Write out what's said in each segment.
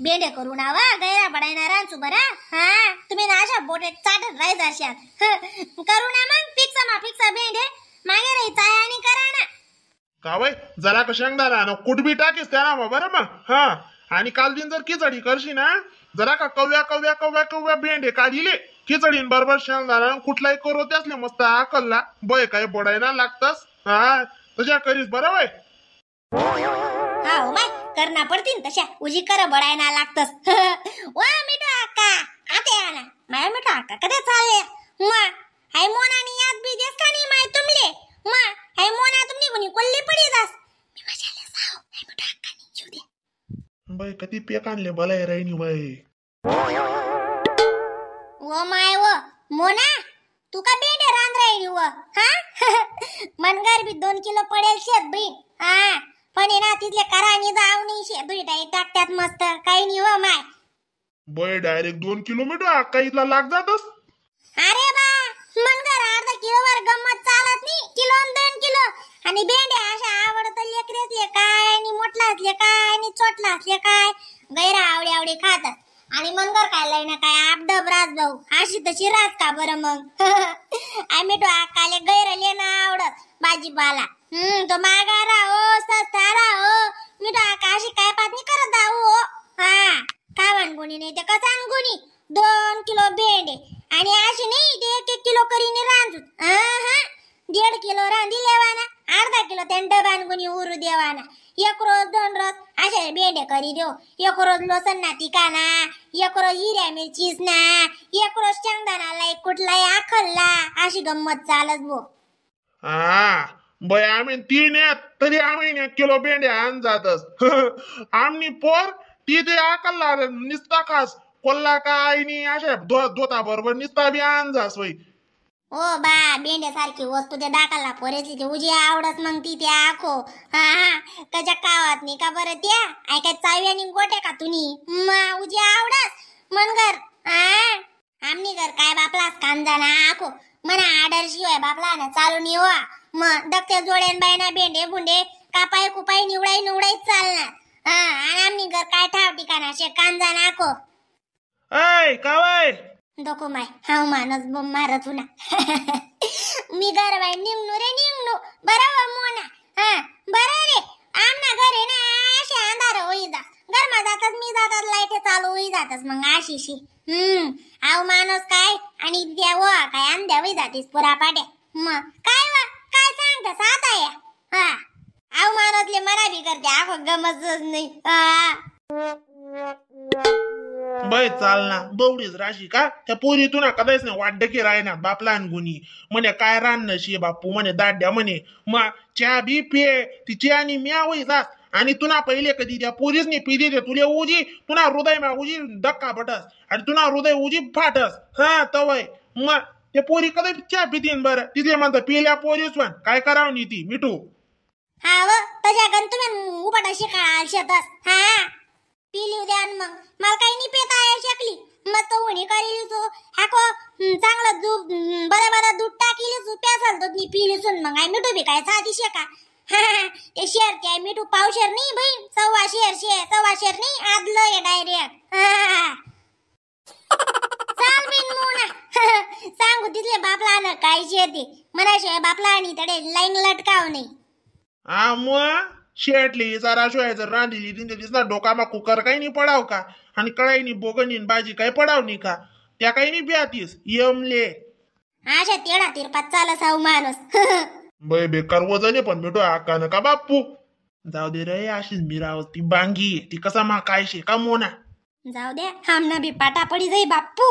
बेंडे करू ना वा गैरा पडायना रांचू बरा हा तुम्ही ना अशा बोटे चाटत राहायचा अशात करू ना मग फिक्सा बेंडे मागे राहायचा आणि करा ना का वय जरा का शेंगदाणा ना कुठबी टाकीस त्याला बरं मग हा आणि काल दिन जर खिचडी करशी ना जरा का कव्या भेंडे काढिले खिचडीन बरोबर शेंगदाणा कुठलाही करू त्यासले मस्त आकलला बय काय बोडायला लागतस हा तशा करीस बरं वय हा हो माय करना पडतीन तशा उजी कर बडायना लागतस वा मिठू अक्का आते आना माय मिठू अक्का कधी चालले मा हाय मोनानी याद बी देस का नाही माय तुमले मा हाय मोना तुमनी कोणी कोल्ली पडी जास मी मजाले साव हाय मिठू अक्का नी जीव दे बय कधी पेक आणले भलाय राहिनी बय वो माय वो मोना तू का बेंडे रांध राहिली व हा मनगर बी 2 किलो पडेल शेत बी हा पण ना तिथले करानी जाऊ नाही शेत बी टाकतात मस्त काही नाही व माय बय डायरेक्ट 2 किलोमीटर अक्का इथला लाग जातस अरे बा मनगर अर्धा किलो वर गंमत चालत नाही किलो 2 किलो आणि बेंडे अशा आवडत लेकरेसले काय आणि मोठलासले काय आणि छोटलासले काय गैरा आवडी खातात आणि मनगर काय लय ना काय आपडब राज भाऊ अशी तशी राज का बरं मग आम्ही तो आकाले गैर लेना आवडत भाजीपाला तो मागा राहो सस्ता राहो मी तो आकाशी काय पातनी करत आहो हा कावण गुणी नाही ते कसान गुणी 2 किलो भेंडे आणि अशी नाही ते 1 किलो करीने रांजूत हा 1.5 किलो रांधी लेवाना अर्धा किलो त्यांना डबान गुणी उरू देवाना 1 रोज 2 रोज असे भेंडे करी देऊ 1 रोज लसण ना तिकाना 1 रोज हिरव्या मिरचीस ना 1 रोज शेंगदाणा लाई कुठलाही आखलला अशी गंमत चालत भो हा बय आम्ही 3 आहेत तरी आम्ही 1 किलो भेंडे आण जातस आम्ही पोर ती ते आकलला निस्ता खास कोल्ला काय नी अशा धोता बरोबर निस्ता बी आण जास वय ओ बा बेंडे सारखी वस्तू ते दाखलला पोरेची ते उजी आवडत मग ती ते आखो हा कजा कावात नाही का बरं त्या आय काय चाव्यानी गोटे का तुनी मा उजी आवडत मनगर आमनी घर काय बापलास कांजाना आखो मना आडर शिवाय बापला ना चालू निवा मग दक्ते जोडेन बायना बेंडे बुंडे कापाय कुपाय निवडाई चालणार आणि आमनी घर काय ठाव ठिकाणा शे कांजाना आखो ऐ कावाय दोको माय हाव मानस बम मारत ना मी घर बाई निघणू बरोबर मोना हा बरं रे आमना घर आहे ना असे अंधार होई जा घर मा जातात मी जातात लाईट चालू होई जातस मग आशीशी हाव मानस काय आणि देव काय अंध्या होई जातीस पुरा पाट्या मग काय सांगता साता या हा हाव मानसले मना बी करते आखो गमतच नाही बय चाल ना बवडीच राशी का त्या पोरी तुना कदाच नाही वाड्डकी रायना बापला गुणी म्हणे काय रान नशी बापू म्हणे दाड्या म्हणे मग चहा बी पे ती चहानी म्या होई जास आणि तुना पहिले कधी त्या पोरीच नाही पिली रे तुले उजी तुना हृदय मा उजी धक्का बटस आणि तुना हृदय उजी फाटस हा तवय मग ते पोरी कधी चहा पितीन बरं तिथे म्हणतात पिल्या पोरीच पण काय करावं नी ती मिठू हा व तशा गण तुम्ही उपाटा शिकाळ शेतस हा पिली उद्या मग मला काही नाही पेता आहे शकली मस्त उणी करीली सो हाको चांगलं दूध बदा दूध टाकीली सो प्यासल दूध नी पिली सुन मग आय मिठू बी काय साधी शेका ते शेर काय मिठू पावशेर नाही बहीण 1.25 शेर नाही आदलं आहे डायरेक्ट चाल बिन मोना सांगू तिथले बापला ना काय शेती मनाशिवाय बापला आणि तडे लाईन लटकाव नाही हा मग शेटली जरा जर रांधली तिथे दिसला डोकामा कुकर काही नाही पडाव का आणि कळाई नाही बोगणी भाजी काही पडाव नाही का त्या काही नाही बियातीस यमले अशा तेडा तिरपात चाल साऊ माणूस बय बेकार वजने पण भेटू आकान का बाप्पू जाऊ दे रे अशीच मिराव ती बांगी ती कसा मा काय शे का मोना जाऊ द्या आमना बी पाटा पडी जाई बाप्पू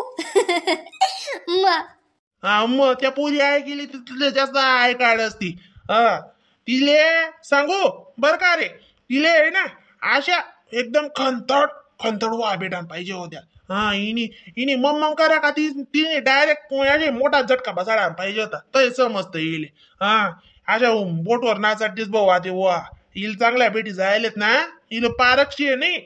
मग त्या पोरी आहे गेली तिथले जास्त आहे काढ असती तिले सांगू बर का रे तिले आहे ना अशा एकदम खंतड वा भेटान पाहिजे होत्या इनी मम्म करा का तिने डायरेक्ट मोठा झटका बसाडा पाहिजे होता तय समजत येईल अशा बोटवर नाचाटीस भाऊ आते वा हिल चांगल्या भेटी जायलेत ना हिल पारक्षी आहे नाही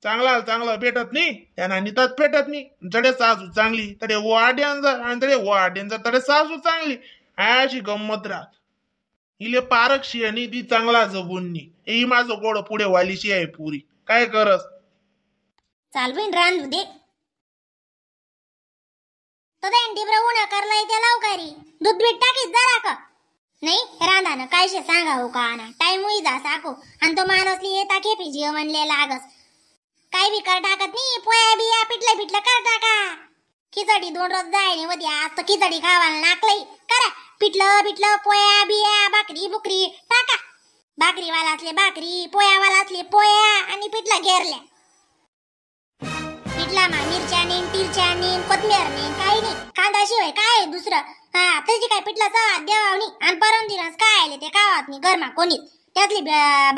चांगला भेटत नाही त्यांना नितात भेटत नाही तडे सासू चांगली तडे वाड्यांचा आणि तडे वाड्यांचा तडे सासू चांगली अशी गंमत राहत हिले पारक्षी आणि ती चांगला जगून ही माझं गोड पुढे वालीशी आहे पुरी काय करस चाल बहीण रांधू दे तो डिबरा उन्हा करलाय त्या लावकारी दूध बीट टाकीत जरा का नाही रांधानं काय शे सांगावं का ना टाइम होई जा साको आणि तो माणूसली येता खेपी जेवणले लागस काय बी कर टाकत नाही पोया बिया पिटलं पिटलं कर टाका खिचडी 2 रोज जायने वदी आज तर खिचडी खावायला नाकलई करा पिटलं पिटलं पोया बिया भाकरी बुकरी टाका भाकरीवाला असले भाकरी पोयावाला असले पोया आणि पिटला घेरल्या पिटला मा मिरच्या नेन तिरच्या नेन कोथमीर नेन काही नाही कांदा शिवाय काय दुसरं हा त्याची काय पिटला सवाद देवावनी आणि परम दिनास काय आले ते कावात नाही घरमा कोणीच त्यातली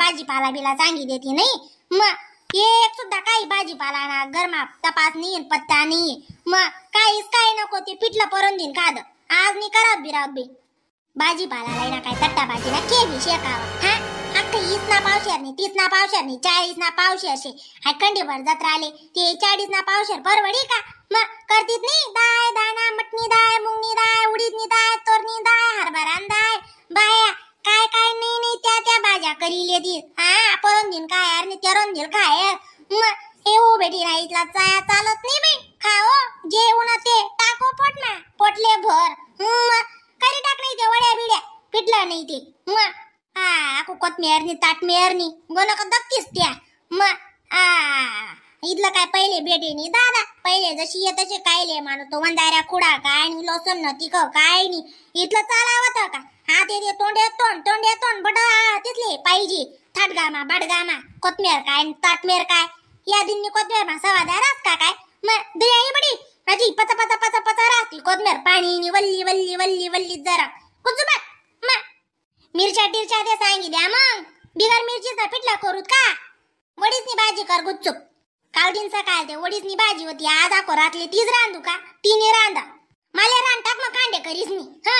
भाजीपाला बिला चांगली देते नाही मग एक सुद्धा काही भाजीपाला ना घरमा तपास नाही पत्ता नाही मग काहीच काय नको ते पिटलं परम दिन खाद आज नाही करावत बिरावत बी भाजीपाला लाईना काय तट्टा भाजी ना केवी शेकावा हा अख्खा 20 ना पावशेर नाही 30 ना पावशेर नाही 40 ना पावशेर शे हा खंडीभर जत्रा आले ते 40 ना पावशेर परवडी का मग करतीत नाही दाय दाना मटणी दाय मुंगनी दाय उडीदनी दाय तोरणी दाय हरभरान दाय बाया काय काय नाही नाही त्या भाज्या करीले दी हा परम दिन काय यार नाही तेरन दिल खाय मग हे हो बेटी नाही इथला चालत नाही बाई खाओ जे उना ते टाको पोटना पोटले भर मग करी टाक नाही ते वड्या बिड्या पिटला नाही ते मग आको कोथमीरनी ताटमेरनी गोना का दक्कीस त्या मग इथलं काय पहिले बेटे नाही दादा पहिले जशी येतसे कायले मानो तो वंदाऱ्या खुडा काय आणि लसूण न तिख काय नाही इथलं चालावत का हा ते तोंडे तोंड बट तिथले पाहिजे थाटगामा बडगामा कोथमीर काय ताटमेर काय या दिननी कोथमीर मा सवादारास का काय मग बिर्याणी बडी माझी पचा राहती कोथमीर पाणी वल्ली वल्ली वल्ली वल्ली जरा कुजुबा मग मिरच्या टिरच्या ते सांगी द्या मग बिगर मिरचीचा पिठला करूत का वडीसनी भाजी कर गुच्चूप काल दिन सकाळ ते वडीसनी भाजी होती आज आको रातली तीच रांधू का तिने रांधा मला रांध टाक मग कांडे करीस मी हा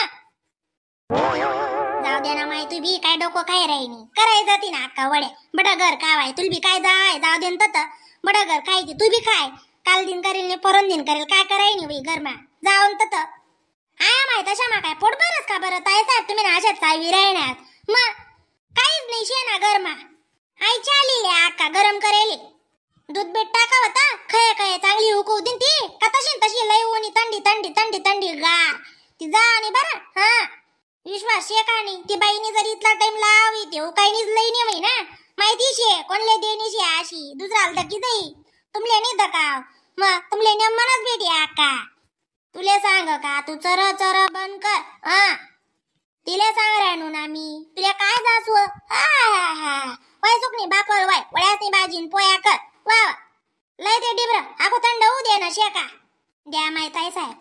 जाऊ दे ना माय तू बी काय डोकं काय राहिनी कराय जाती ना अक्का वड्या बडा घर खावाय तुल बी काय जाऊ दे तत बडा घर खायची तू बी खाय काल दिन करेल ने परम दिन करेल काय कराय नाही बाई घरमा जाऊन तत आया माहित अशा मा काय पोट बरच का बरं ताई साहेब तुम्ही ना अशात सावी राहण्यात मग काहीच नाही शे ना घरमा आई चालीले अक्का गरम करेले दूध बेट टाका होता खय चांगली उकवू दिन ती का तशी लय ऊनी थंडी गार ती जा आणि बरं हा विश्वास शे का नाही ती बाईनी जर इतला टाइम लावी देऊ काही नीच लई नाही होई ना माहिती शे कोणले देणी शे अशी दुसरा आलता की जाई तुमले नाही दकाव मग तुमले नेमनच भेटी अक्का तुले सांग का तू चर बंद कर हा तिले सांग राहणू ना मी तुला काय जासू हा वाय सुकणी बापर वाय वड्यासनी भाजीन पोया कर वा लय ते डिब्र आको थंड होऊ दे ना शेका द्या माहित आहे साहेब